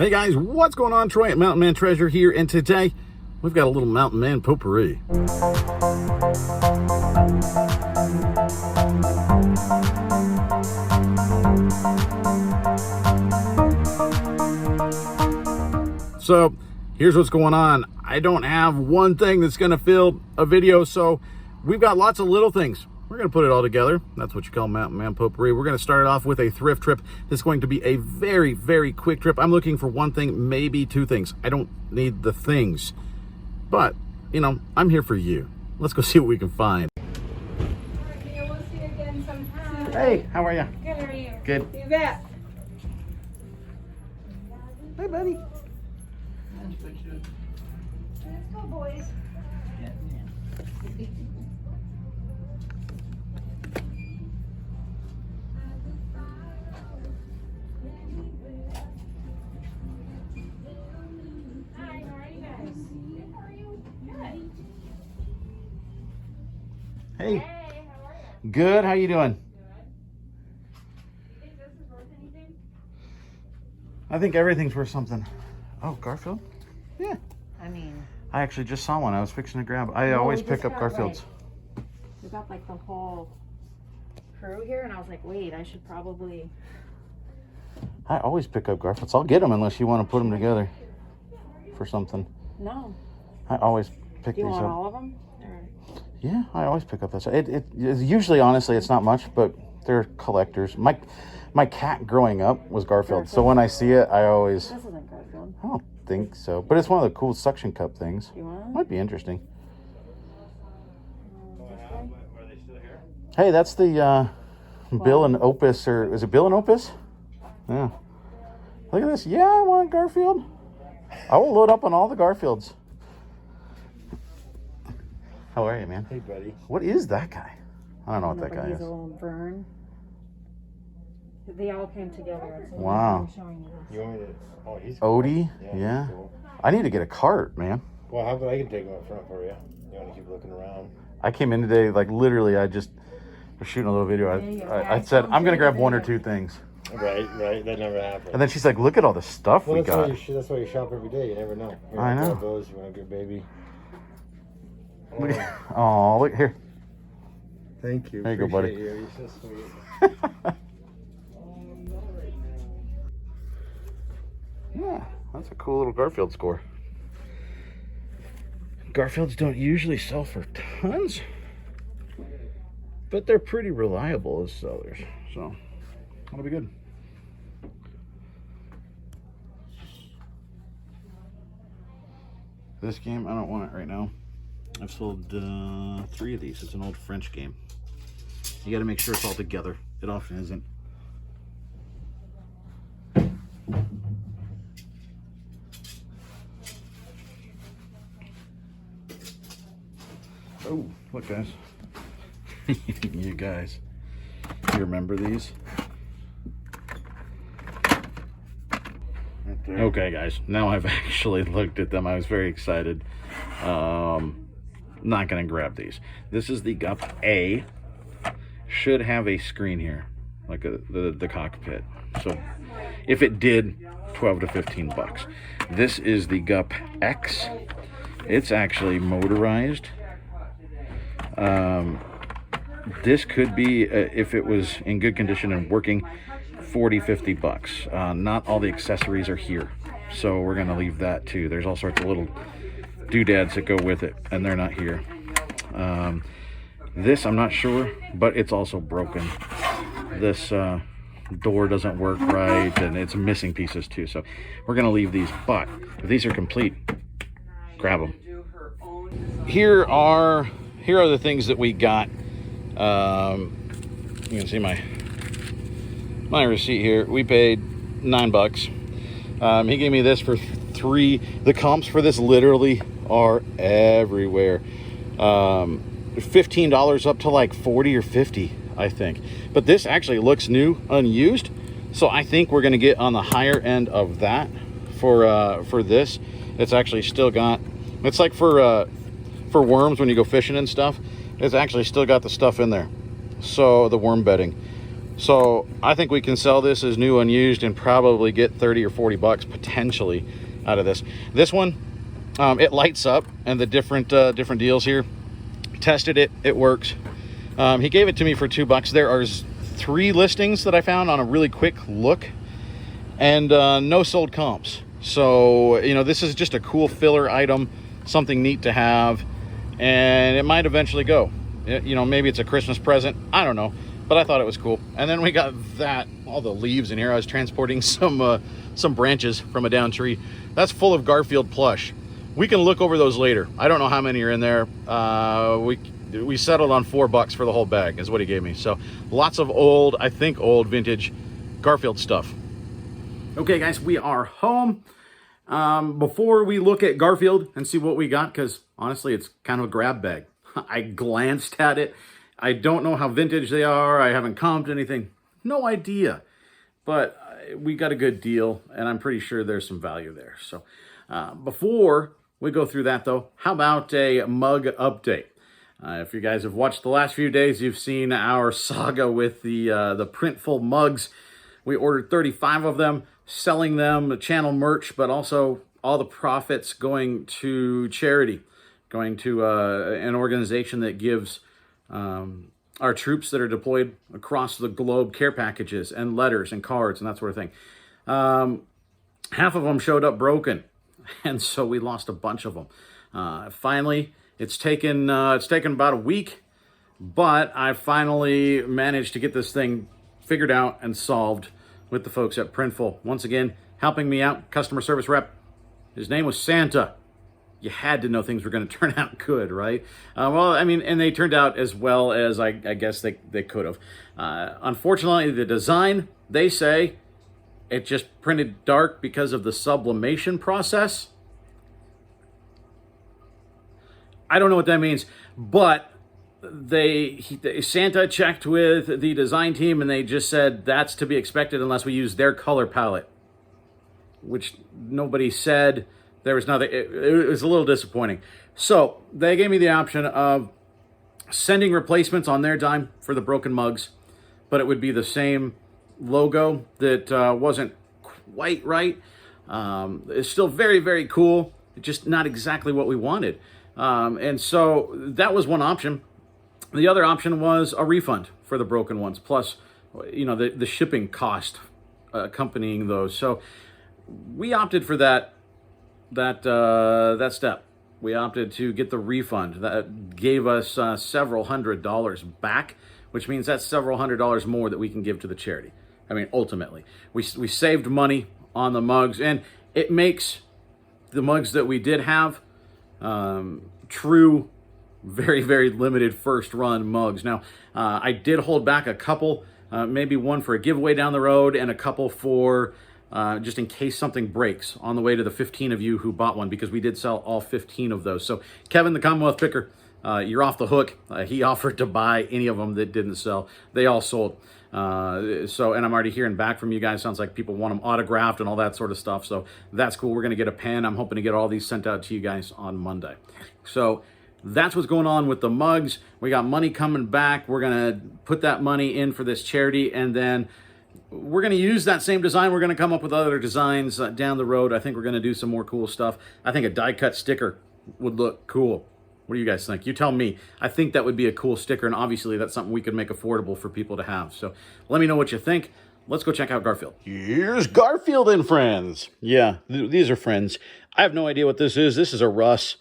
Hey guys, what's going on? Troy at Mountain Man Treasure here, and today we've got a little Mountain Man Potpourri. So here's what's going on. I don't have one thing that's going to fill a video, so we've got lots of little things. We're going to put it all together. That's what you call Mountain Man Potpourri. We're going to start it off with a thrift trip. This is going to be a very, very quick trip. I'm looking for one thing, maybe two things. I don't need the things, but, you know, I'm here for you. Let's go see what we can find. We'll see you again sometime. Hey, how are you? Good, how are you? Good. You bet. Hey, buddy. Let's go, boys. Hi, how are you guys? Good, how are you? Good. Hey. Hey, how are you? Good. How you doing? Good. You think this is worth anything? I think everything's worth something. Oh, Garfield? Yeah. I mean, I actually just saw one. I was fixing to grab. I always we pick just up got, Garfields. we got like the whole crew here, and I was like, wait, I should probably. I always pick up Garfields. I'll get them unless you want to put them together for something. No. I always pick Do you these want up. all of them? Or... Yeah, I always pick up that stuff. It usually, honestly, it's not much, but they're collectors. My cat growing up was Garfield, so when I see it, I always. This isn't Garfield. I don't think so, but it's one of the cool suction cup things. You want? Might be interesting. This way? Hey, that's the Bill and Opus, or is it Bill and Opus? Yeah. Look at this. Yeah, I want Garfield. I will load up on all the Garfields. How are you, man? Hey, buddy. What is that guy? I don't know what that guy He's is. a little Vern. They all came together. So Wow. I'm showing you this. You want me to? Oh, he's Odie? he's Yeah. cool. I need to get a cart, man. Well, how about I can take him up front for you? You want to keep looking around? I came in today, like literally, I just was shooting a little video. I said, I'm going to grab one or two things. Right. That never happened. And then she's like, look at all the stuff well, we that's why got. that's why you shop every day. You never know. You I want know. to grab those. You want to get baby. Oh, look here. Thank you. There you go, buddy. Appreciate you. You're so sweet. Yeah, that's a cool little Garfield score. Garfields don't usually sell for tons, but they're pretty reliable as sellers, so that'll be good. This game, I don't want it right now. I've sold 3 of these. It's an old French game. You got to make sure it's all together. It often isn't. Oh, look, guys. You guys, you remember these? Right there. Okay, guys, now I've actually looked at them. I was very excited. Not gonna grab these. This is the GUP A. Should have a screen here, like the cockpit. So if it did, 12 to 15 bucks. This is the GUP X. It's actually motorized. This could be, if it was in good condition and working, 40-50 bucks. Not all the accessories are here, so we're gonna leave that too. There's all sorts of little doodads that go with it, and they're not here. This I'm not sure, but it's also broken. This door doesn't work right, and it's missing pieces too, so we're gonna leave these. But if these are complete, grab them. Here are the things that we got. You can see my receipt here. We paid $9. He gave me this for 3. The comps for this literally are everywhere. $15 up to like 40 or 50, I think. But this actually looks new, unused. So I think we're gonna get on the higher end of that for this. It's actually still got. It's like for worms when you go fishing and stuff. It's actually still got the stuff in there. So the worm bedding. So I think we can sell this as new unused and probably get 30 or 40 bucks potentially out of this. This one, it lights up, and the different deals here. Tested it, it works. He gave it to me for $2. There are 3 listings that I found on a really quick look, and no sold comps. So, you know, this is just a cool filler item, something neat to have, and it might eventually go. You know, maybe it's a Christmas present, I don't know, but I thought it was cool. And then we got all the leaves in here. I was transporting some branches from a downed tree. That's full of Garfield plush. We can look over those later. I don't know how many are in there. We settled on $4 for the whole bag is what he gave me. So lots of old, I think old vintage Garfield stuff. Okay guys, we are home. Before we look at Garfield and see what we got, because honestly it's kind of a grab bag. I glanced at it. I don't know how vintage they are. I haven't comped anything. No idea. But we got a good deal, and I'm pretty sure there's some value there. So before we go through that, though, how about a mug update? If you guys have watched the last few days, you've seen our saga with the Printful mugs. We ordered 35 of them, selling them, channel merch, but also all the profits going to charity, going to an organization that gives our troops that are deployed across the globe care packages and letters and cards and that sort of thing. Half of them showed up broken, and so we lost a bunch of them. Finally, it's taken about a week, but I finally managed to get this thing figured out and solved with the folks at Printful. Once again, helping me out, customer service rep. His name was Santa. You had to know things were going to turn out good, right? Well, I mean, and they turned out as well as I guess they could have. Unfortunately, the design, they say, it just printed dark because of the sublimation process. I don't know what that means, but Santa checked with the design team, and they just said that's to be expected unless we use their color palette, which nobody said. There was nothing. It was a little disappointing. So they gave me the option of sending replacements on their dime for the broken mugs, but it would be the same logo that wasn't quite right. It's still very, very cool. Just not exactly what we wanted. And so that was one option. The other option was a refund for the broken ones, plus, you know, the shipping cost accompanying those. So we opted for that step. We opted to get the refund. That gave us several $100s back, which means that's several $100s more that we can give to the charity. I mean, ultimately, we saved money on the mugs, and it makes the mugs that we did have true, very, very limited first run mugs. Now, I did hold back a couple, maybe one for a giveaway down the road and a couple for just in case something breaks on the way to the 15 of you who bought one, because we did sell all 15 of those. So Kevin, the Commonwealth Picker, you're off the hook. He offered to buy any of them that didn't sell. They all sold. And I'm already hearing back from you guys. Sounds like people want them autographed and all that sort of stuff. So that's cool. We're going to get a pen. I'm hoping to get all these sent out to you guys on Monday. So that's what's going on with the mugs. We got money coming back. We're going to put that money in for this charity, and then we're going to use that same design. We're going to come up with other designs down the road. I think we're going to do some more cool stuff. I think a die-cut sticker would look cool. What do you guys think? You tell me. I think that would be a cool sticker, and obviously that's something we could make affordable for people to have. So let me know what you think. Let's go check out Garfield. Here's Garfield and Friends. Yeah, these are friends. I have no idea what this is. This is a Russ.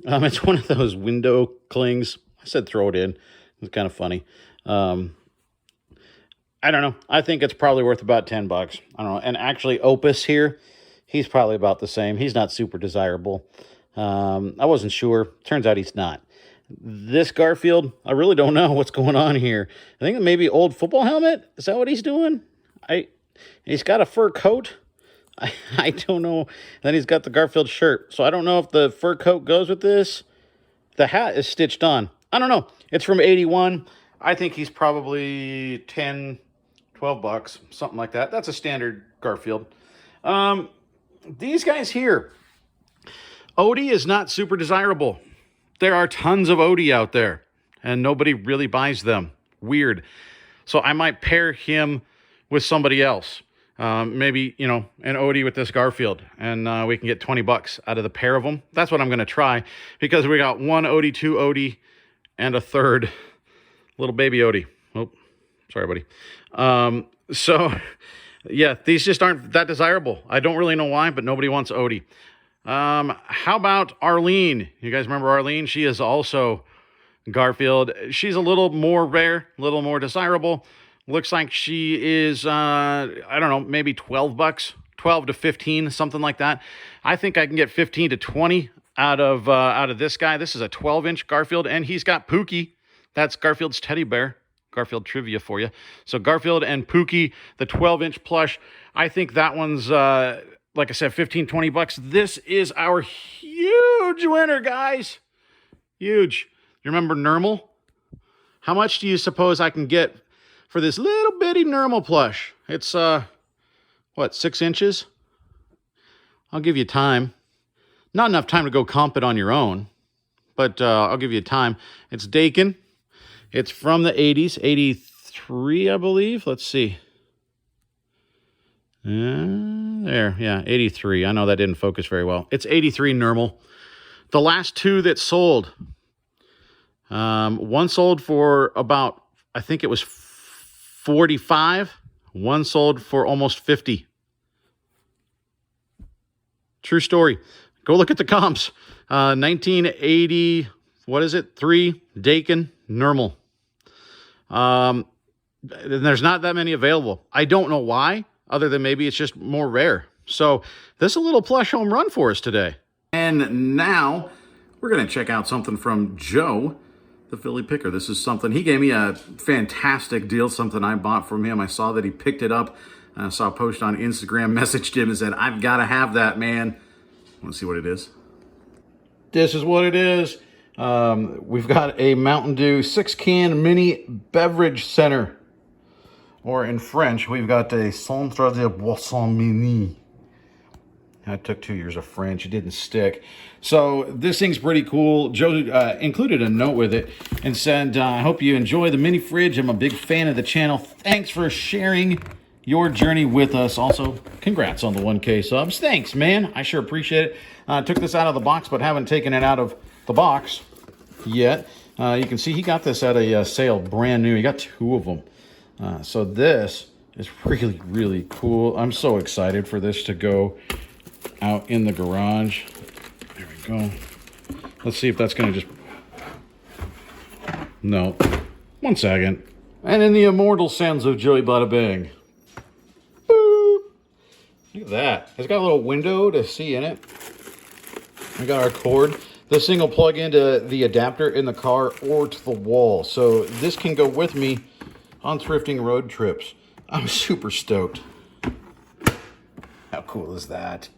It's one of those window clings. I said throw it in. It's kind of funny. I don't know. I think it's probably worth about $10. I don't know. And actually, Opus here, he's probably about the same. He's not super desirable. I wasn't sure. Turns out he's not. This Garfield, I really don't know what's going on here. I think maybe old football helmet. Is that what he's doing? He's got a fur coat. I don't know. Then he's got the Garfield shirt. So I don't know if the fur coat goes with this. The hat is stitched on. I don't know. It's from 81. I think he's probably 10, 12 bucks, something like that. That's a standard Garfield. These guys here, Odie is not super desirable. There are tons of Odie out there, and nobody really buys them. Weird. So I might pair him with somebody else. Maybe, you know, an Odie with this Garfield, and we can get 20 bucks out of the pair of them. That's what I'm going to try, because we got one Odie, two Odie, and a third little baby Odie. Oh, sorry, buddy. So, yeah, these just aren't that desirable. I don't really know why, but nobody wants Odie. How about Arlene? You guys remember Arlene? She is also Garfield. She's a little more rare, a little more desirable. Looks like she is, I don't know, maybe 12 bucks, 12 to 15, something like that. I think I can get 15 to 20 out of this guy. This is a 12-inch Garfield, and he's got Pookie. That's Garfield's teddy bear. Garfield trivia for you. So Garfield and Pookie, the 12-inch plush. I think that one's, like I said, 15, 20 bucks. This is our huge winner, guys. Huge. You remember Nermal? How much do you suppose I can get for this little bitty Nermal plush? It's, what, 6 inches? I'll give you time. Not enough time to go comp it on your own, but I'll give you time. It's Dakin. It's from the 80s, 83, I believe. Let's see. There, yeah, 83. I know that didn't focus very well. It's 83 Nermal. The last two that sold. One sold for about, I think it was 45. One sold for almost 50. True story. Go look at the comps. 1980, what is it? 3, Dakin, Nermal. There's not that many available. I don't know why, other than maybe it's just more rare. So this is a little plush home run for us today. And now we're going to check out something from Joe, the Philly Picker. This is something, he gave me a fantastic deal, something I bought from him. I saw that he picked it up. I saw a post on Instagram, messaged him and said, I've got to have that, man. Want to see what it is? This is what it is. We've got a Mountain Dew 6-can mini beverage center. Or in French, we've got a Centre de Boisson Mini. I took 2 years of French. It didn't stick. So this thing's pretty cool. Joe included a note with it and said, I hope you enjoy the mini fridge. I'm a big fan of the channel. Thanks for sharing your journey with us. Also, congrats on the 1K subs. Thanks, man. I sure appreciate it. Took this out of the box, but haven't taken it out of the box yet. You can see he got this at a sale, brand new. He got 2 of them. So this is really, really cool. I'm so excited for this to go out in the garage. There we go. Let's see if that's going to just... No. 1 second. And in the immortal sense of Joey Bada Bing. Boop. Look at that. It's got a little window to see in it. We got our cord. This thing will plug into the adapter in the car or to the wall. So this can go with me on thrifting road trips. I'm super stoked. How cool is that?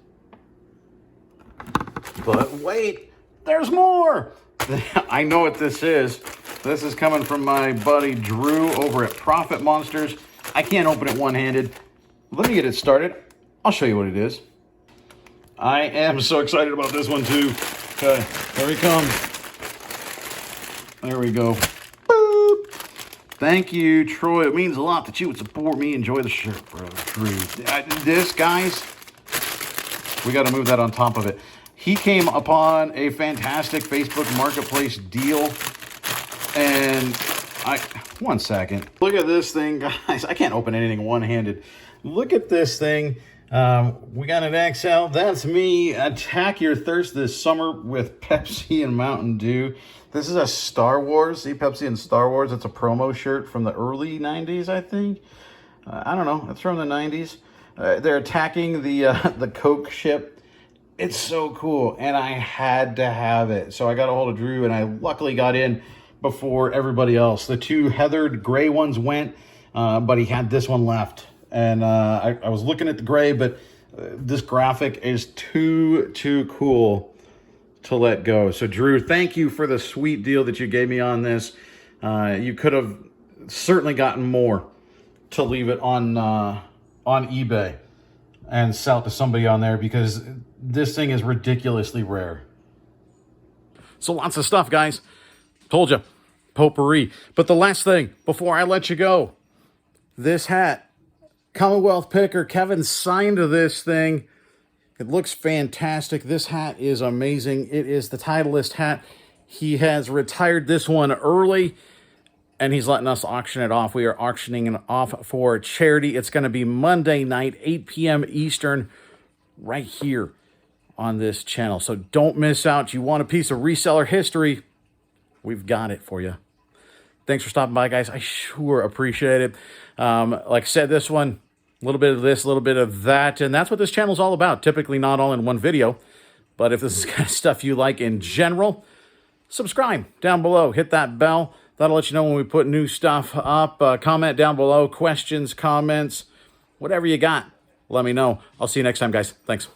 But wait, there's more. I know what this is. This is coming from my buddy Drew over at Profit Monsters. I can't open it one-handed. Let me get it started. I'll show you what it is. I am so excited about this one too. Okay, here we come. There we go. Boop. Thank you, Troy. It means a lot that you would support me. Enjoy the shirt, bro. Drew. This, guys, we got to move that on top of it. He came upon a fantastic Facebook Marketplace deal. And 1 second. Look at this thing, guys. I can't open anything one-handed. Look at this thing. We got an XL. That's me. Attack your thirst this summer with Pepsi and Mountain Dew. This is a Star Wars. See, Pepsi and Star Wars. It's a promo shirt from the early 90s, I think. I don't know. It's from the 90s. They're attacking the Coke ship. It's so cool, and I had to have it. So I got a hold of Drew, and I luckily got in before everybody else. The 2 heathered gray ones went, but he had this one left. And I was looking at the gray, but this graphic is too cool to let go. So, Drew, thank you for the sweet deal that you gave me on this. You could have certainly gotten more to leave it on eBay and sell to somebody on there, because this thing is ridiculously rare. So lots of stuff, guys. Told you, potpourri. But the last thing, before I let you go, this hat. Commonwealth Picker. Kevin signed this thing. It looks fantastic. This hat is amazing. It is the Titleist hat. He has retired this one early, and he's letting us auction it off. We are auctioning it off for charity. It's going to be Monday night, 8 p.m. Eastern, right here on this channel. So don't miss out. You want a piece of reseller history? We've got it for you. Thanks for stopping by, guys. I sure appreciate it. Like I said, this one, a little bit of this, a little bit of that, and that's what this channel is all about. Typically not all in one video, but if this is the kind of stuff you like in general, subscribe down below. Hit that bell. That'll let you know when we put new stuff up. Comment down below, questions, comments, whatever you got. Let me know. I'll see you next time, guys. Thanks.